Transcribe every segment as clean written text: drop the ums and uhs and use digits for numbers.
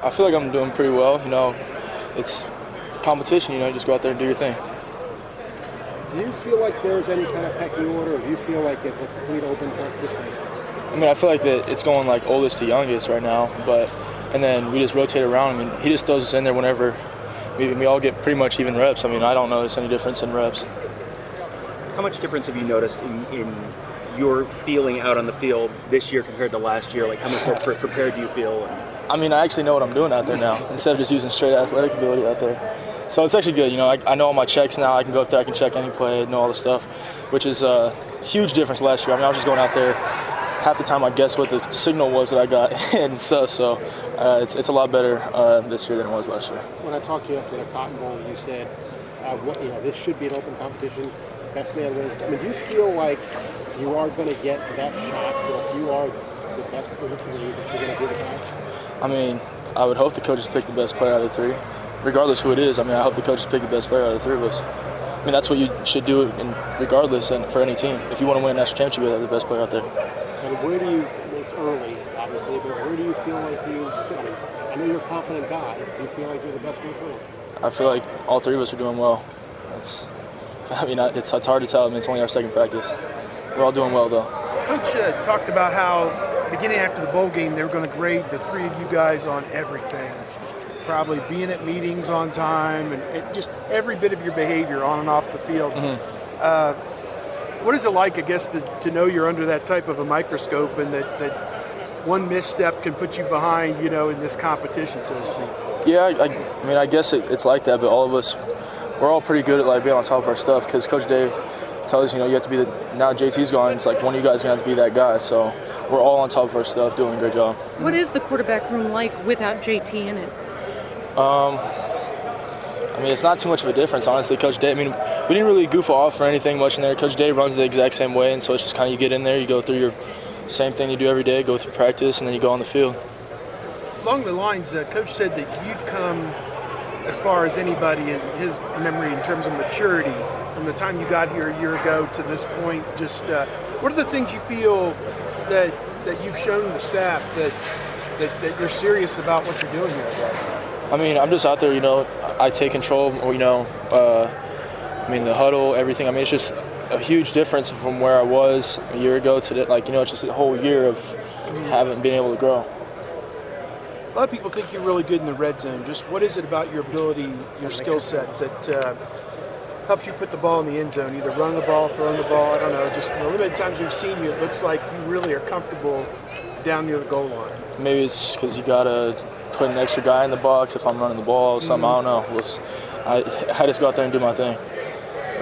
I feel like I'm doing pretty well. It's competition. You just go out there and do your thing. Do you feel like there's any kind of pecking order, or do you feel like it's a complete open competition right now? I mean, I feel like that it's going like oldest to youngest right now, and then we just rotate around. I mean, he just throws us in there whenever we all get pretty much even reps. I mean, I don't notice any difference in reps. How much difference have you noticed in your feeling out on the field this year compared to last year? Like, how much more prepared do you feel? I mean, I actually know what I'm doing out there now instead of just using straight athletic ability out there. So it's actually good. I know all my checks now. I can go up there, I can check any play, know all the stuff, which is a huge difference last year. I mean, I was just going out there. Half the time I guessed what the signal was that I got and stuff. So it's a lot better this year than it was last year. When I talked to you after the Cotton Bowl, you said, this should be an open competition. Best man wins. I mean, do you feel like you are going to get that shot? If you are the best of the three, that you're going to be the guy? I mean, I would hope the coaches pick the best player out of the three, regardless who it is. I mean, I hope the coaches pick the best player out of the three of us. I mean, that's what you should do regardless and for any team. If you want to win a national championship, you have the best player out there. And where do you, it's early, obviously, but where do you feel like I know you're a confident guy. Do you feel like you're the best in the field? I feel like all three of us are doing well. It's hard to tell. I mean, it's only our second practice. We're all doing well, though. Coach talked about how beginning after the bowl game, they were going to grade the three of you guys on everything. Probably being at meetings on time and just every bit of your behavior on and off the field. Mm-hmm. What is it like, I guess, to know you're under that type of a microscope and that one misstep can put you behind, in this competition, so to speak? Yeah, I mean, I guess it's like that, but all of us, we're all pretty good at being on top of our stuff because Coach Day tells us, you have to be now JT's gone, it's like one of you guys going to have to be that guy. So we're all on top of our stuff, doing a great job. What is the quarterback room like without JT in it? I mean, it's not too much of a difference, honestly. Coach Day, I mean, we didn't really goof off or anything much in there. Coach Day runs the exact same way, and so it's just kind of you get in there, you go through your same thing you do every day, go through practice, and then you go on the field. Along the lines, Coach said that you'd come as far as anybody in his memory in terms of maturity from the time you got here a year ago to this point. Just what are the things you feel that you've shown the staff that you're serious about what you're doing here, I guess? I mean, I'm just out there, I take control, the huddle, everything. I mean, it's just a huge difference from where I was a year ago to it's just a whole year of haven't been able to grow. A lot of people think you're really good in the red zone. Just what is it about your ability, your skill set that helps you put the ball in the end zone, either run the ball, throw the ball? I don't know. Just the limited times we've seen you, it looks like you really are comfortable down near the goal line. Maybe it's because you got to put an extra guy in the box if I'm running the ball or something. I don't know. I just go out there and do my thing.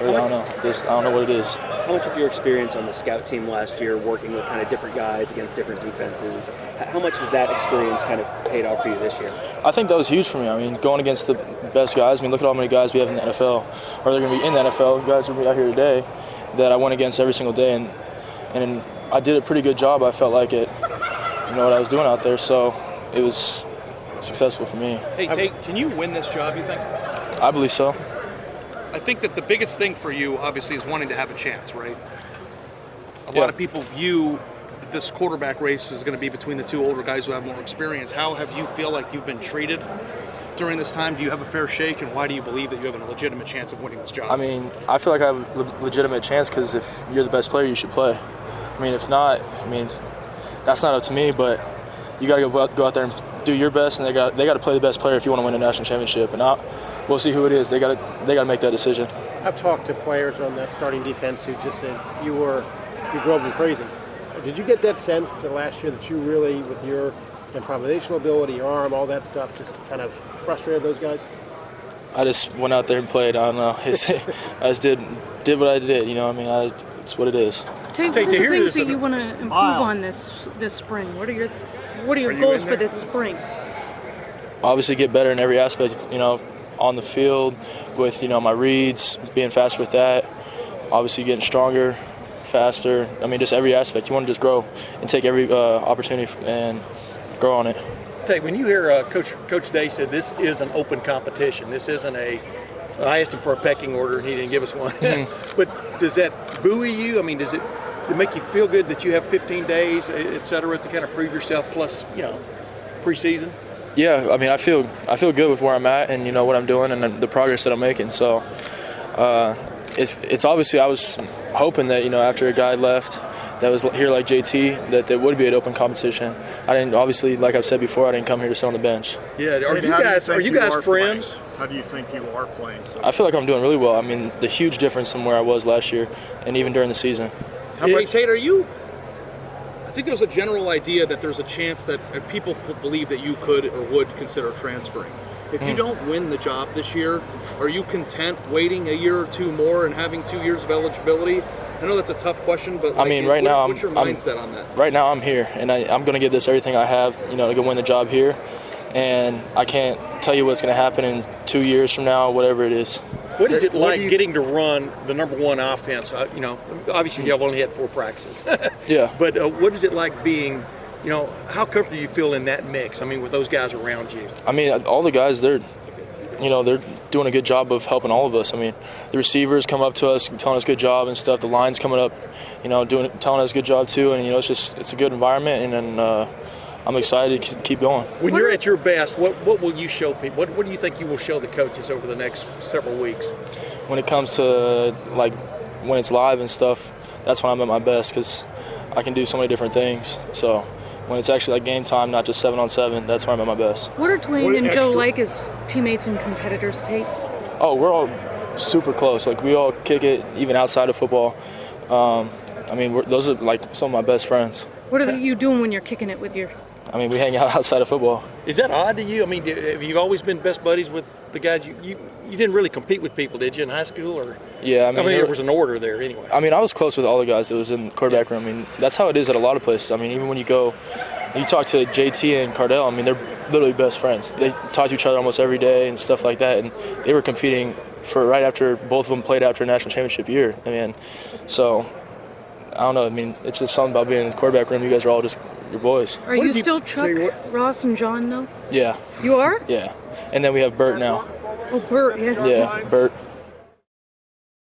Really, I don't know. I don't know what it is. How much of your experience on the scout team last year, working with kind of different guys against different defenses, how much has that experience kind of paid off for you this year? I think that was huge for me. I mean, going against the best guys. I mean, look at how many guys we have in the NFL, or they're going to be in the NFL. Guys will be out here today that I went against every single day, and I did a pretty good job. I felt like it. What I was doing out there, so it was successful for me. Hey, Tate, can you win this job, you think? I believe so. I think that the biggest thing for you, obviously, is wanting to have a chance, right? A lot of people view this quarterback race is going to be between the two older guys who have more experience. How have you feel like you've been treated during this time? Do you have a fair shake, and why do you believe that you have a legitimate chance of winning this job? I mean, I feel like I have a legitimate chance because if you're the best player, you should play. I mean, if not, that's not up to me, but you got to go out there and do your best, and they got to play the best player if you want to win a national championship. And we'll see who it is. They got to make that decision. I've talked to players on that starting defense who just said you drove them crazy. Did you get that sense the last year that you really, with your improvisational ability, your arm, all that stuff, just kind of frustrated those guys? I just went out there and played. I don't know. I just did what I did. It's what it is. Tate, what are the things that you want to improve on this spring? What are your goals for this spring? Obviously, get better in every aspect. On the field, with my reads, being faster with that. Obviously, getting stronger, faster. I mean, just every aspect. You want to just grow and take every opportunity and grow on it. Tate, when you hear Coach Day said this is an open competition, this isn't I asked him for a pecking order and he didn't give us one. Mm-hmm. But does that buoy you? I mean, does it make you feel good that you have 15 days, et cetera, to kind of prove yourself plus, preseason? Yeah, I mean, I feel good with where I'm at and what I'm doing and the progress that I'm making. So it's obviously I was hoping that after a guy left that was here like JT that there would be an open competition. I didn't obviously, like I've said before, I didn't come here to sit on the bench. Yeah, are you guys friends? How do you think you are playing? I feel like I'm doing really well. I mean, the huge difference from where I was last year and even during the season. Hey, Tate, I think there's a general idea that there's a chance that people believe that you could or would consider transferring. If you don't win the job this year, are you content waiting a year or two more and having 2 years of eligibility? I know that's a tough question, but I mean, right now, what's your mindset on that? Right now, I'm here, and I'm going to give this everything I have, to go win the job here. And I can't tell you what's going to happen in 2 years from now, whatever it is. What is it like getting to run the number one offense? Obviously you have only had 4 practices. Yeah. But what is it like being, how comfortable do you feel in that mix? I mean, with those guys around you. I mean, all the guys, they're doing a good job of helping all of us. I mean, the receivers come up to us, telling us good job and stuff. The line's coming up, telling us good job too. And it's a good environment. And then I'm excited to keep going. When you're at your best, what will you show people? What do you think you will show the coaches over the next several weeks? When it comes to when it's live and stuff, that's when I'm at my best because I can do so many different things. So when it's actually game time, not just 7-on-7, that's when I'm at my best. What are Dwayne and Joe like as teammates and competitors, Tate? Oh, we're all super close. We all kick it even outside of football. I mean, those are some of my best friends. What are you doing when you're kicking it with your... I mean, we hang out outside of football. Is that odd to you? I mean, have you always been best buddies with the guys? You didn't really compete with people, did you, in high school? Or yeah, I mean there was an order there anyway. I mean, I was close with all the guys that was in the quarterback room. I mean, that's how it is at a lot of places. I mean, even when you talk to JT and Cardell, I mean, they're literally best friends. They talk to each other almost every day and stuff like that. And they were competing for right after both of them played after a national championship year. I mean, so I don't know. I mean, it's just something about being in the quarterback room. You guys are all just your boys. Are you still Chuck, Ross, and John, though? Yeah. You are? Yeah. And then we have Bert now. Oh, Bert, yes. Yeah, Bert.